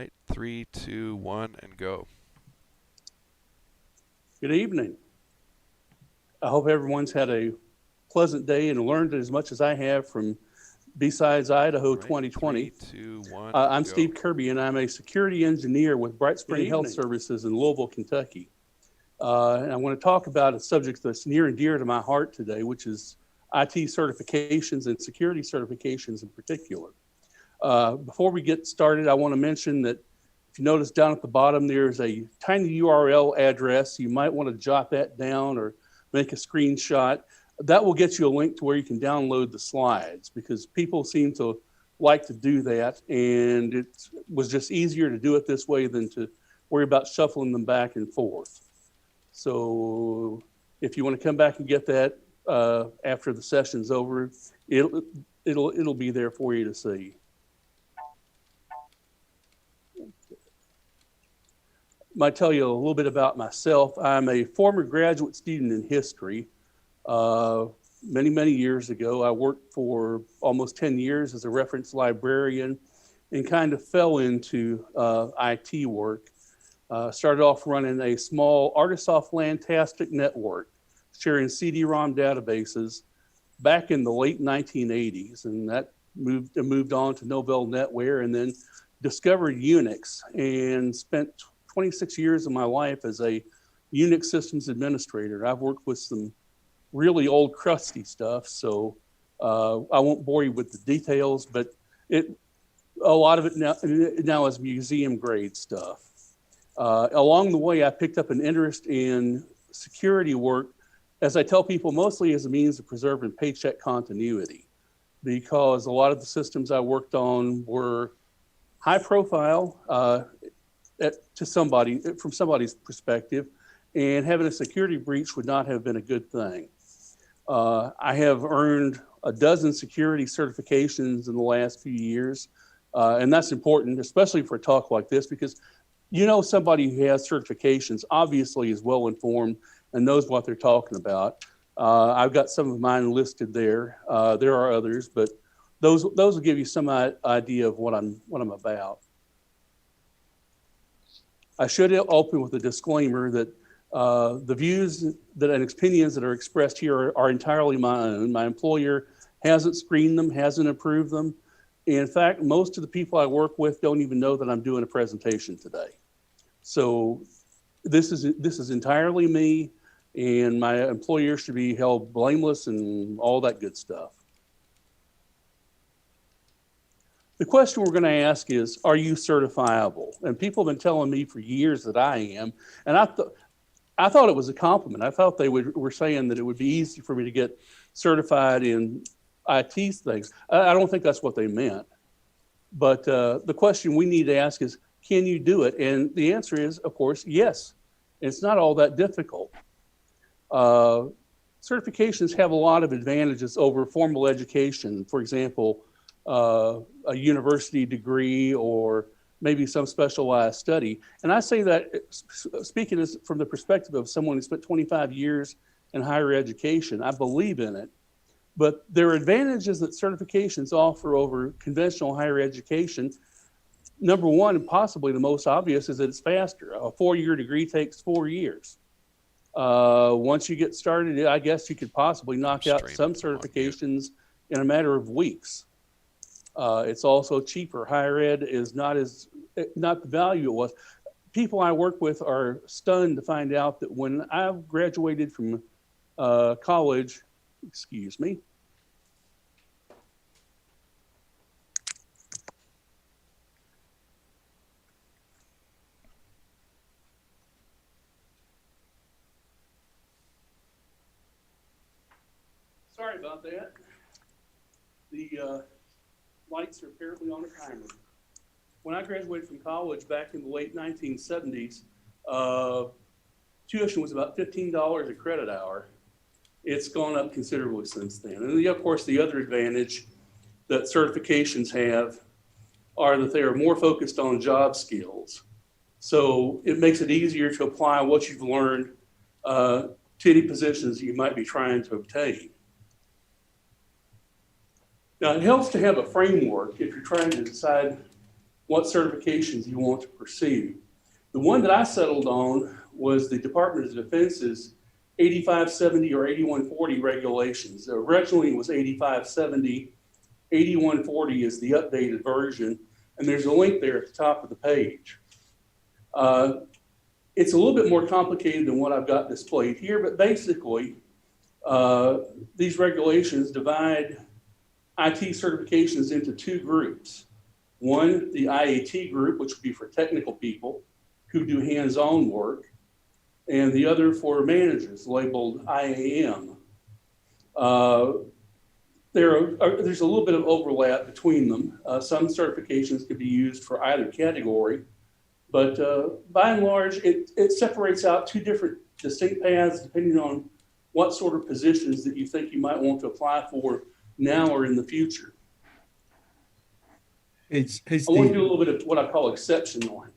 right, 3, 2, 1, and go. Good evening. I hope everyone's had a pleasant day and learned as much as I have from B-Sides Idaho Right, 2020. 3, 2, 1, I'm go. Steve Kirby, and I'm a security engineer with Bright Spring Health evening. Services in Louisville, Kentucky. And I want to talk about a subject that's near and dear to my heart today, which is IT certifications and security certifications in particular. Before we get started, I want to mention that if you notice down at the bottom, there's a tiny URL address. You might want to jot that down or make a screenshot. That will get you a link to where you can download the slides, because people seem to like to do that. And it was just easier to do it this way than to worry about shuffling them back and forth. So if you want to come back and get that after the session's over, it'll be there for you to see. Might tell you a little bit about myself. I'm a former graduate student in history. Many years ago, I worked for almost 10 years as a reference librarian and kind of fell into IT work. Started off running a small Artisoft Lantastic network, sharing CD-ROM databases back in the late 1980s. And that moved on to Novell NetWare, and then discovered Unix and spent 26 years of my life as a Unix systems administrator. I've worked with some really old crusty stuff, so I won't bore you with the details, but a lot of it now is museum grade stuff. Along the way, I picked up an interest in security work, as I tell people, mostly as a means of preserving paycheck continuity, because a lot of the systems I worked on were high profile from somebody's perspective, and having a security breach would not have been a good thing. I have earned a dozen security certifications in the last few years, and that's important, especially for a talk like this, because somebody who has certifications obviously is well informed and knows what they're talking about. I've got some of mine listed there. There are others, but those will give you some idea of what I'm about. I should open with a disclaimer that the views and opinions that are expressed here are entirely my own. My employer hasn't screened them, hasn't approved them. In fact, most of the people I work with don't even know that I'm doing a presentation today. So this is entirely me, and my employer should be held blameless and all that good stuff. The question we're going to ask is, are you certifiable? And people have been telling me for years that I am. And I thought it was a compliment. I thought they were saying that it would be easy for me to get certified in IT things. I don't think that's what they meant. But the question we need to ask is, can you do it? And the answer is, of course, yes. It's not all that difficult. Certifications have a lot of advantages over formal education. For example, a university degree or maybe some specialized study. And I say that speaking from the perspective of someone who spent 25 years in higher education. I believe in it. But there are advantages that certifications offer over conventional higher education. Number one, and possibly the most obvious, is that it's faster. A 4-year degree takes 4 years. Once you get started, I guess you could possibly knock out some certifications in a matter of weeks. It's also cheaper. Higher ed is not the value it was. People I work with are stunned to find out that when I graduated from college, excuse me. Sorry about that. The lights are apparently on a timer. When I graduated from college back in the late 1970s, tuition was about $15 a credit hour. It's gone up considerably since then. And of course, the other advantage that certifications have are that they are more focused on job skills. So it makes it easier to apply what you've learned to any positions you might be trying to obtain. Now, it helps to have a framework if you're trying to decide what certifications you want to pursue. The one that I settled on was the Department of Defense's 8570 or 8140 regulations. Originally it was 8570. 8140 is the updated version, and there's a link there at the top of the page. It's a little bit more complicated than what I've got displayed here, but basically, these regulations divide IT certifications into two groups. One, the IAT group, which would be for technical people who do hands-on work, and the other for managers, labeled IAM. There's a little bit of overlap between them. Some certifications could be used for either category, but by and large, it separates out two different distinct paths depending on what sort of positions that you think you might want to apply for now or in the future. Hey, I Steve. want to do a little bit of what I call exception handling.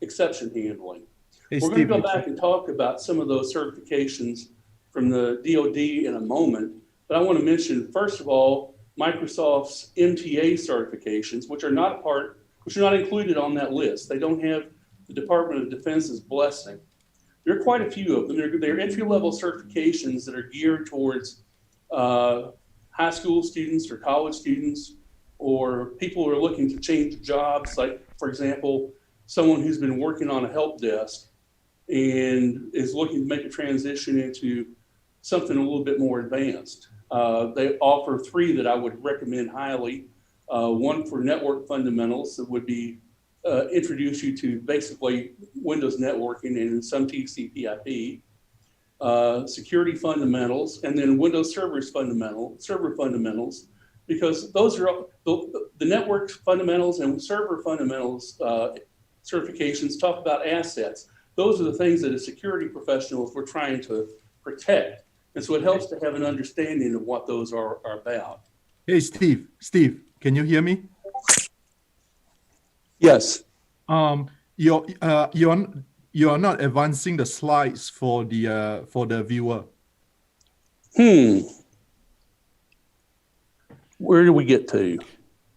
Hey, We're going to go back and talk about some of those certifications from the DoD in a moment, but I want to mention, first of all, Microsoft's MTA certifications, which are not included on that list. They don't have the Department of Defense's blessing. There are quite a few of them. They're entry-level certifications that are geared towards high school students or college students or people who are looking to change jobs, like, for example, someone who's been working on a help desk and is looking to make a transition into something a little bit more advanced. They offer three that I would recommend highly. One for network fundamentals that would be introduce you to basically Windows networking and some TCP/IP, security fundamentals, and then Windows server fundamentals, because those are the network fundamentals and server fundamentals certifications talk about assets. Those are the things that as security professionals we're trying to protect. And so it helps to have an understanding of what those are about. Hey, Steve. Steve, can you hear me? Yes. You're not advancing the slides for the viewer. Where do we get to?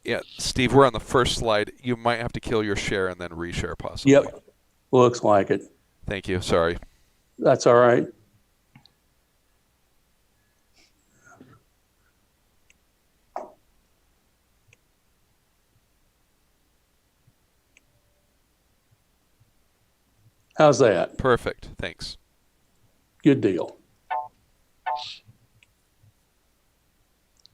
Yeah, Steve, we're on the first slide. You might have to kill your share and then reshare possibly. Yep. Looks like it. Thank you. Sorry. That's all right. How's that? Perfect. Thanks. Good deal.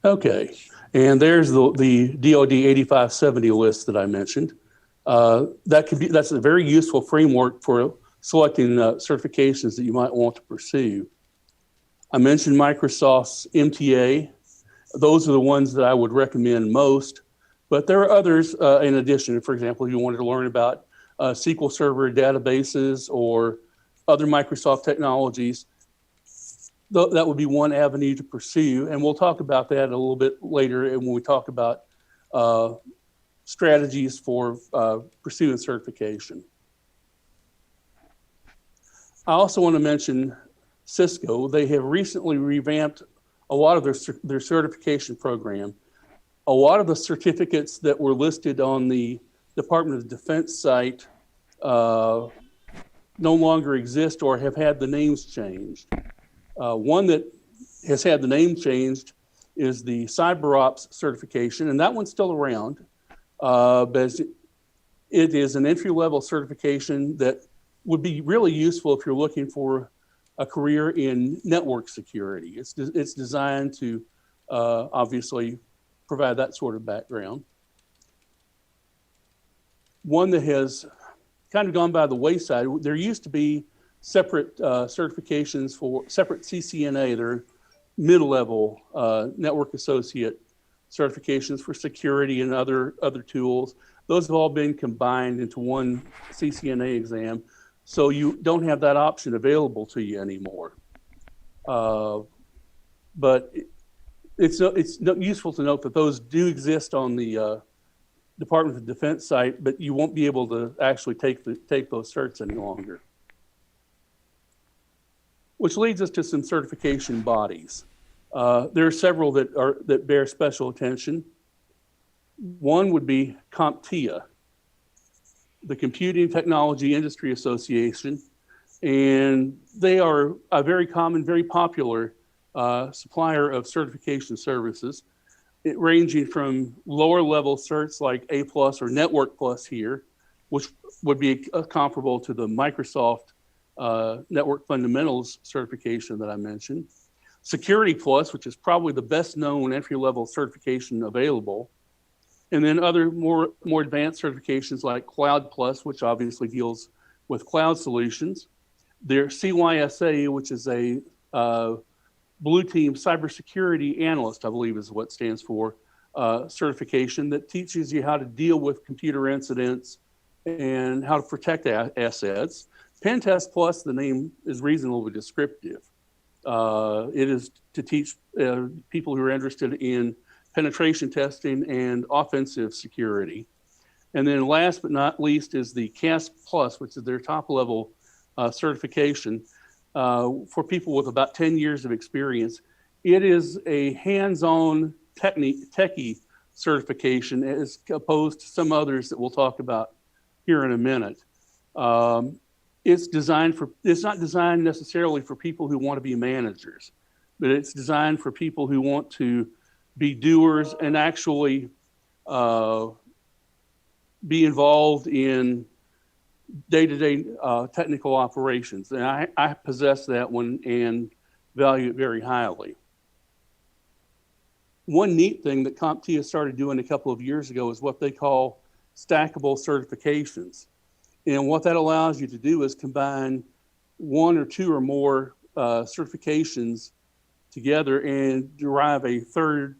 Okay, and there's the DoD 8570 list that I mentioned. That's a very useful framework for selecting certifications that you might want to pursue. I mentioned Microsoft's MTA. Those are the ones that I would recommend most, but there are others in addition. For example, if you wanted to learn about SQL Server databases or other Microsoft technologies, that would be one avenue to pursue. And we'll talk about that a little bit later when we talk about strategies for pursuing certification. I also want to mention Cisco. They have recently revamped a lot of their certification program. A lot of the certificates that were listed on the Department of Defense site no longer exist or have had the names changed. One that has had the name changed is the CyberOps certification, and that one's still around, but it is an entry-level certification that would be really useful if you're looking for a career in network security. It's designed to obviously provide that sort of background. One that has kind of gone by the wayside, there used to be separate certifications for separate CCNA, they're mid-level network associate certifications for security and other tools. Those have all been combined into one CCNA exam, so you don't have that option available to you anymore. But it's useful to note that those do exist on the Department of Defense site, but you won't be able to actually take those certs any longer. Which leads us to some certification bodies. There are several that bear special attention. One would be CompTIA. the Computing Technology Industry Association, and they are a very common, very popular supplier of certification services, ranging from lower level certs like A+ or Network Plus here, which would be comparable to the Microsoft Network Fundamentals certification that I mentioned. Security Plus, which is probably the best known entry-level certification available. And then other more advanced certifications like Cloud Plus, which obviously deals with cloud solutions. There's CYSA, which is a Blue Team Cybersecurity Analyst, I believe is what it stands for, certification that teaches you how to deal with computer incidents and how to protect assets. Pen Test Plus, the name is reasonably descriptive. It is to teach people who are interested in penetration testing and offensive security. And then last but not least is the CAS Plus, which is their top level certification for people with about 10 years of experience. It is a hands-on techie certification as opposed to some others that we'll talk about here in a minute. It's not designed necessarily for people who want to be managers, but it's designed for people who want to be doers and actually be involved in day-to-day technical operations. And I possess that one and value it very highly. One neat thing that CompTIA started doing a couple of years ago is what they call stackable certifications. And what that allows you to do is combine one or two or more certifications together and derive a third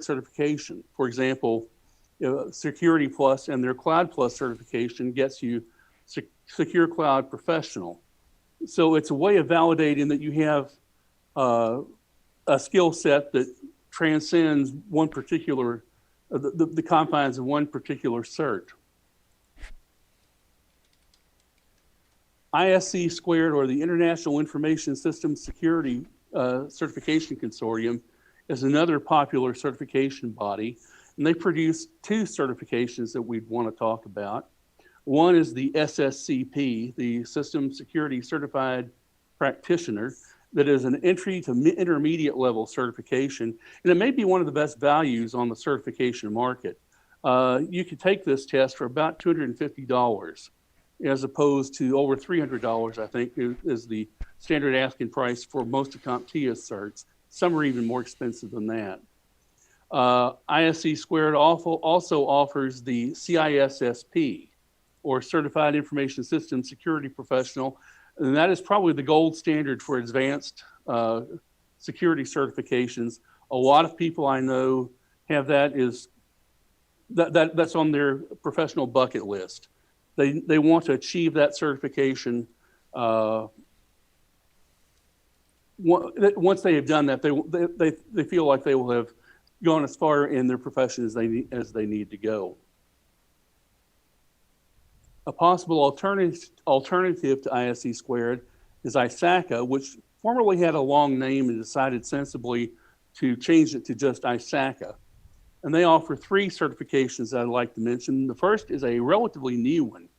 certification. For example, Security Plus and their Cloud Plus certification gets you Secure Cloud Professional. So it's a way of validating that you have a skill set that transcends one particular, the confines of one particular cert. ISC squared, or the International Information Systems Security Certification Consortium, is another popular certification body, and they produce two certifications that we'd want to talk about. One is the SSCP, the System Security Certified Practitioner, that is an entry to intermediate level certification, and it may be one of the best values on the certification market. You could take this test for about $250, as opposed to over $300, I think, is the standard asking price for most of CompTIA's certs. Some are even more expensive than that. ISC Squared also offers the CISSP, or Certified Information Systems Security Professional, and that is probably the gold standard for advanced security certifications. A lot of people I know have that's on their professional bucket list. They want to achieve that certification. Once they have done that, they feel like they will have gone as far in their profession as they need to go. A possible alternative to ISC Squared is ISACA, which formerly had a long name and decided sensibly to change it to just ISACA. And they offer three certifications that I'd like to mention. The first is a relatively new one,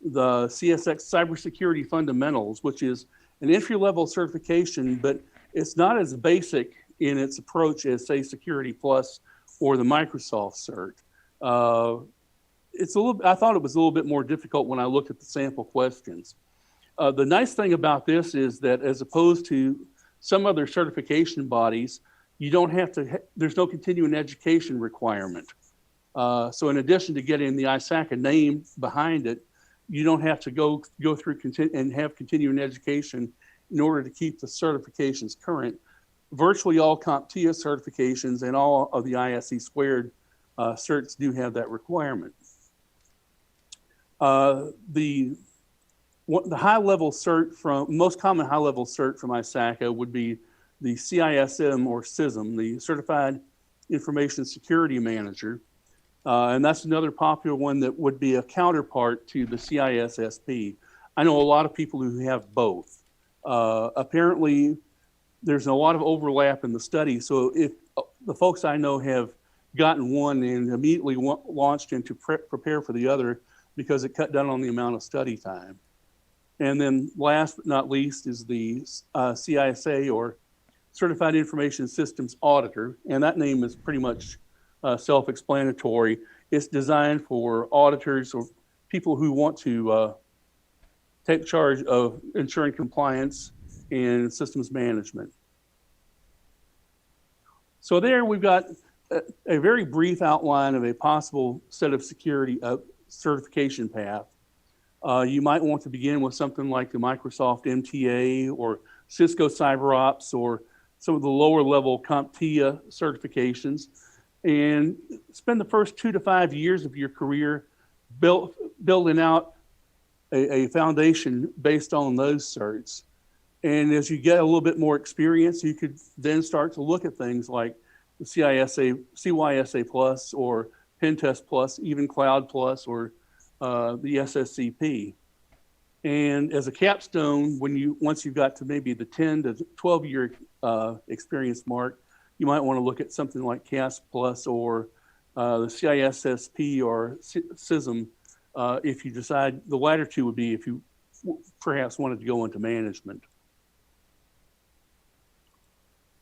the CSX Cybersecurity Fundamentals, which is an entry-level certification, but it's not as basic in its approach as, say, Security Plus or the Microsoft cert. I thought it was a little bit more difficult when I looked at the sample questions. The nice thing about this is that as opposed to some other certification bodies, you don't have to, there's no continuing education requirement. So in addition to getting the ISACA name behind it, you don't have to go through and have continuing education in order to keep the certifications current. Virtually all CompTIA certifications and all of the ISC Squared certs do have that requirement. The high-level cert most common high-level cert from ISACA would be the CISM or CISM, the Certified Information Security Manager. And that's another popular one that would be a counterpart to the CISSP. I know a lot of people who have both. Apparently, there's a lot of overlap in the study. So if the folks I know have gotten one and immediately launched into prepare for the other, because it cut down on the amount of study time. And then last but not least is the CISA, or Certified Information Systems Auditor. And that name is pretty much self-explanatory. It's designed for auditors or people who want to take charge of ensuring compliance and systems management. So there we've got a very brief outline of a possible set of security certification path. You might want to begin with something like the Microsoft MTA or Cisco CyberOps or some of the lower level CompTIA certifications, and spend the first 2 to 5 years of your career building out a foundation based on those certs. And as you get a little bit more experience, you could then start to look at things like the CYSA Plus or Pentest Plus, even Cloud Plus, or the SSCP. And as a capstone, once you've got to maybe the 10 to 12 year experience mark, you might want to look at something like CAS Plus or the CISSP or CISM, if you decide the latter two would be if you perhaps wanted to go into management.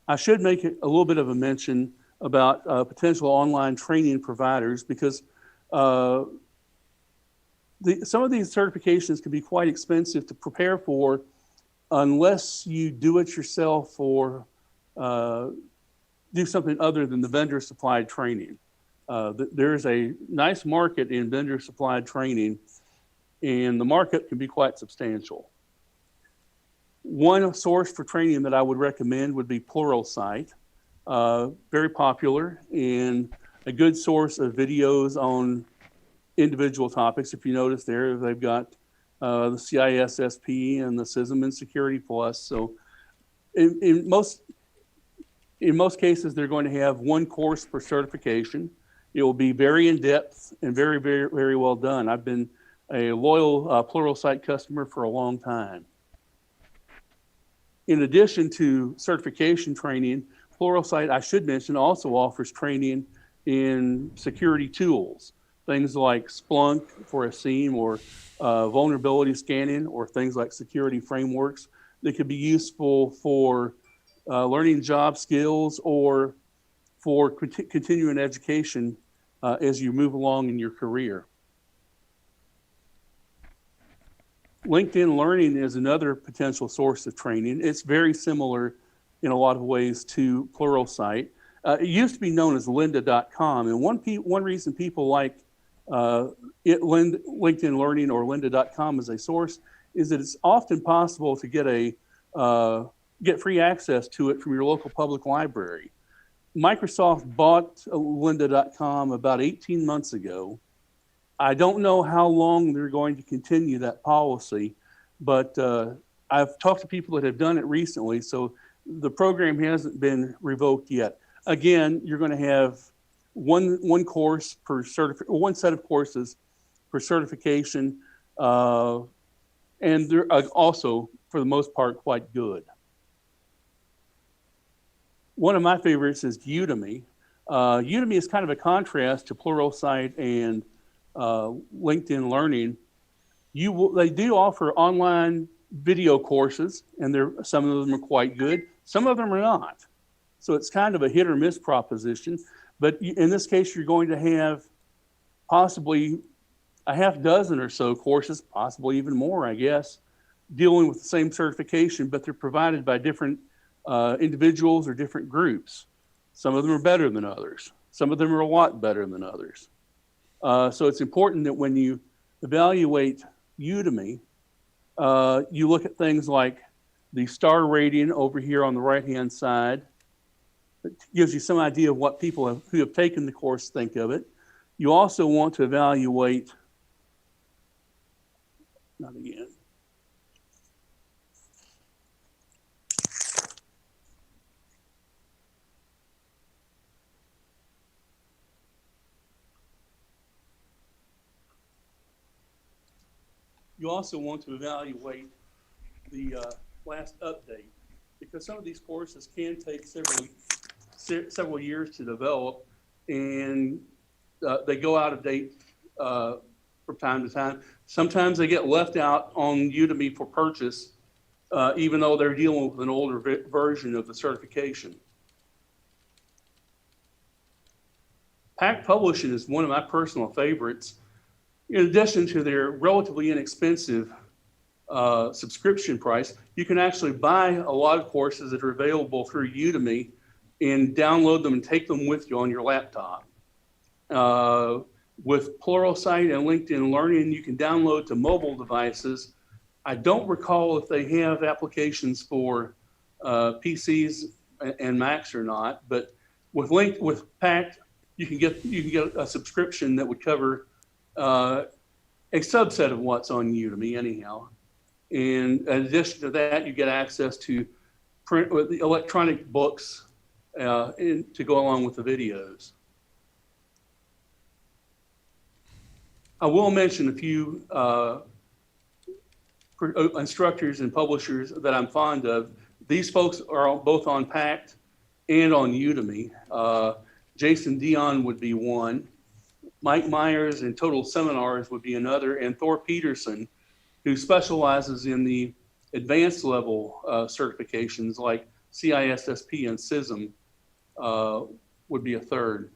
I should make a little bit of a mention about potential online training providers, because some of these certifications can be quite expensive to prepare for unless you do it yourself or do something other than the vendor supplied training. There is a nice market in vendor supplied training, and the market can be quite substantial. One source for training that I would recommend would be Pluralsight. Very popular and a good source of videos on individual topics. If you notice there, they've got the CISSP and the CISM and Security Plus. So in most cases, they're going to have one course per certification. It will be very in-depth and very, very, very well done. I've been a loyal Pluralsight customer for a long time. In addition to certification training, Pluralsight, I should mention, also offers training in security tools, things like Splunk for a SIEM or vulnerability scanning, or things like security frameworks that could be useful for learning job skills or for continuing education as you move along in your career. LinkedIn Learning is another potential source of training. It's very similar in a lot of ways to Pluralsight. It used to be known as lynda.com, and one reason people like LinkedIn Learning or lynda.com as a source is that it's often possible to get free access to it from your local public library. Microsoft bought lynda.com about 18 months ago. I don't know how long they're going to continue that policy, but I've talked to people that have done it recently, so the program hasn't been revoked yet. Again, you're going to have one course per one set of courses per certification, and they're also, for the most part, quite good. One of my favorites is Udemy. Udemy is kind of a contrast to Pluralsight and LinkedIn Learning. They do offer online video courses, and some of them are quite good. Some of them are not. So it's kind of a hit or miss proposition. But in this case, you're going to have possibly a half dozen or so courses, possibly even more, I guess, dealing with the same certification, but they're provided by different individuals or different groups. Some of them are better than others. Some of them are a lot better than others. So it's important that when you evaluate Udemy, you look at things like the star rating over here on the right-hand side. It gives you some idea of what people who have taken the course think of it. You also want to evaluate, not again. You also want to evaluate the last update, because some of these courses can take several years to develop, and they go out of date from time to time. Sometimes they get left out on Udemy for purchase, even though they're dealing with an older version of the certification. Packt Publishing is one of my personal favorites. In addition to their relatively inexpensive subscription price, you can actually buy a lot of courses that are available through Udemy and download them and take them with you on your laptop. With Pluralsight and LinkedIn Learning, you can download to mobile devices. I don't recall if they have applications for PCs and Macs or not, but with Packt, you can get a subscription that would cover a subset of what's on Udemy anyhow. And in addition to that, you get access to print with the electronic books to go along with the videos. I will mention a few instructors and publishers that I'm fond of. These folks are both on Packt and on Udemy. Jason Dion would be one. Mike Myers and Total Seminars would be another, and Thor Peterson, who specializes in the advanced level certifications like CISSP and CISM, would be a third.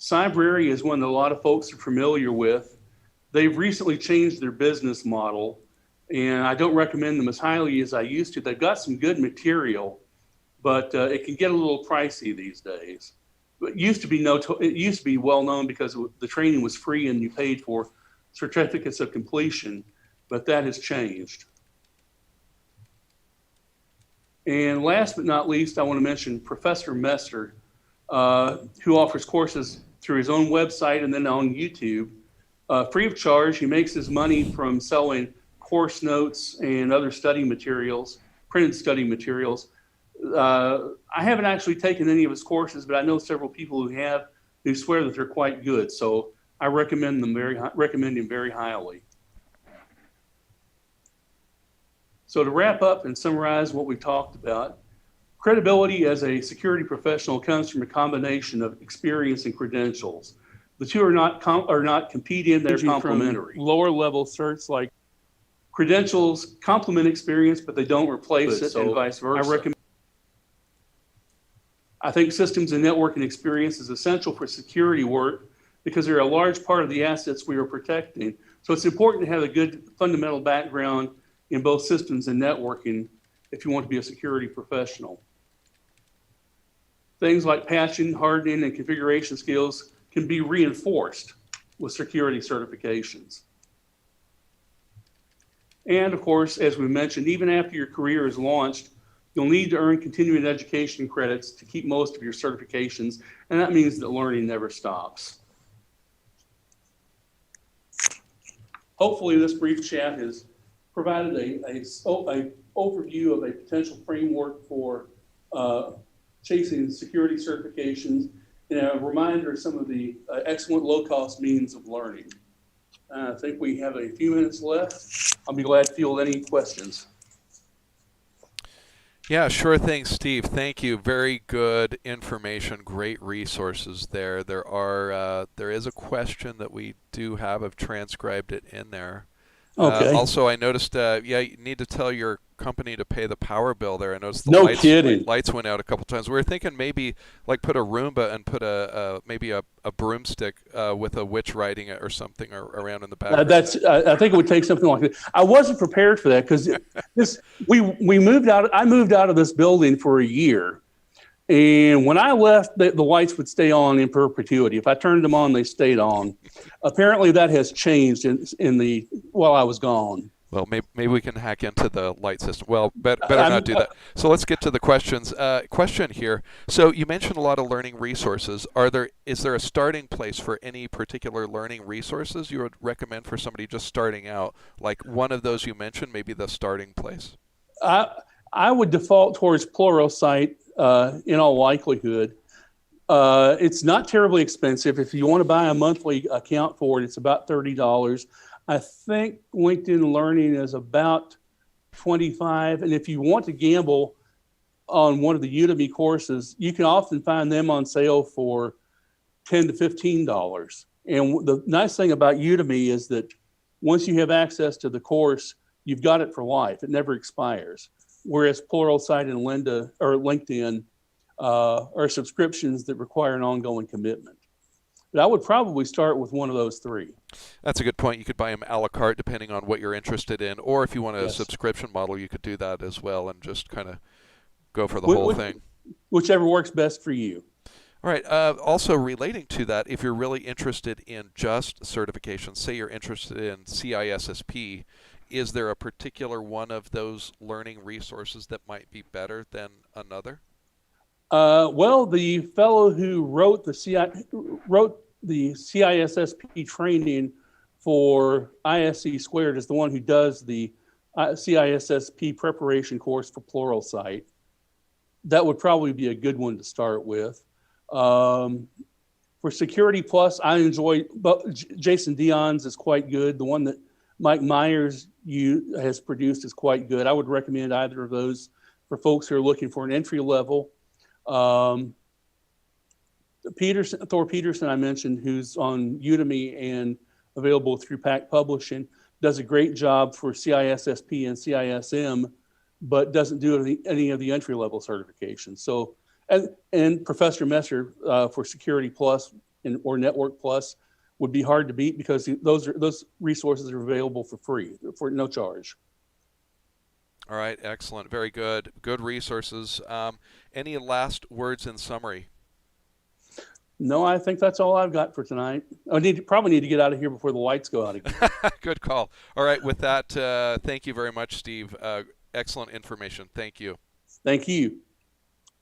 Cybrary is one that a lot of folks are familiar with. They've recently changed their business model, and I don't recommend them as highly as I used to. They've got some good material, but it can get a little pricey these days. It used to be well known because the training was free and you paid for certificates of completion, but that has changed. And last but not least, I want to mention Professor Messer, who offers courses through his own website and then on YouTube, free of charge. He makes his money from selling course notes and other study materials, printed study materials. I haven't actually taken any of his courses, but I know several people who have, who swear that they're quite good. So I recommend him very highly. So to wrap up and summarize what we talked about, credibility as a security professional comes from a combination of experience and credentials. The two are not competing, they're complementary. Lower level certs like credentials complement experience, but they don't replace it, and vice versa. I think systems and networking experience is essential for security work because they're a large part of the assets we are protecting. So it's important to have a good fundamental background in both systems and networking if you want to be a security professional. Things like patching, hardening, and configuration skills can be reinforced with security certifications. And of course, as we mentioned, even after your career is launched, you'll need to earn continuing education credits to keep most of your certifications, and that means that learning never stops. Hopefully this brief chat has provided an overview of a potential framework for chasing security certifications and a reminder of some of the excellent low-cost means of learning. I think we have a few minutes left. I'll be glad to field any questions. Yeah, sure thing, Steve. Thank you. Very good information. Great resources there. There is a question that we do have. I've transcribed it in there. Okay. Also, I noticed, yeah, you need to tell your company to pay the power bill there. I noticed the No kidding. lights went out a couple times. We were thinking maybe like put a Roomba and put maybe a broomstick with a witch riding it or something around in the background. I think it would take something like that. I wasn't prepared for that because we moved out. I moved out of this building for a year, and when I left, the lights would stay on in perpetuity. If I turned them on, they stayed on. Apparently, that has changed while I was gone. Well, maybe we can hack into the light system. Well, better not do that. So let's get to the questions. Question here. So you mentioned a lot of learning resources. Is there a starting place for any particular learning resources you would recommend for somebody just starting out? Like one of those you mentioned, maybe the starting place. I would default towards Pluralsight in all likelihood. It's not terribly expensive. If you want to buy a monthly account for it, it's about $30. I think LinkedIn Learning is about $25. And if you want to gamble on one of the Udemy courses, you can often find them on sale for $10 to $15. And the nice thing about Udemy is that once you have access to the course, you've got it for life. It never expires. Whereas Pluralsight and LinkedIn are subscriptions that require an ongoing commitment. But I would probably start with one of those three. That's a good point. You could buy them a la carte depending on what you're interested in, or if you want a Yes. subscription model, you could do that as well and just kind of go for the whole thing. Whichever works best for you. All right. Also relating to that, if you're really interested in just certification, say you're interested in CISSP, is there a particular one of those learning resources that might be better than another? Well, the fellow who wrote the CISSP training for ISC Squared is the one who does the CISSP preparation course for Pluralsight. That would probably be a good one to start with. For Security Plus, I enjoy Jason Dion's is quite good. The one that Mike Myers has produced is quite good. I would recommend either of those for folks who are looking for an entry level. Thor Peterson, I mentioned, who's on Udemy and available through Packt Publishing, does a great job for CISSP and CISM, but doesn't do any of the entry level certifications. So, and Professor Messer for Security Plus or Network Plus would be hard to beat because those resources are available for free, for no charge. All right, excellent, very good. Good resources. Any last words in summary? No, I think that's all I've got for tonight. I probably need to get out of here before the lights go out again. Good call. All right, with that, thank you very much, Steve. Excellent information. Thank you. Thank you.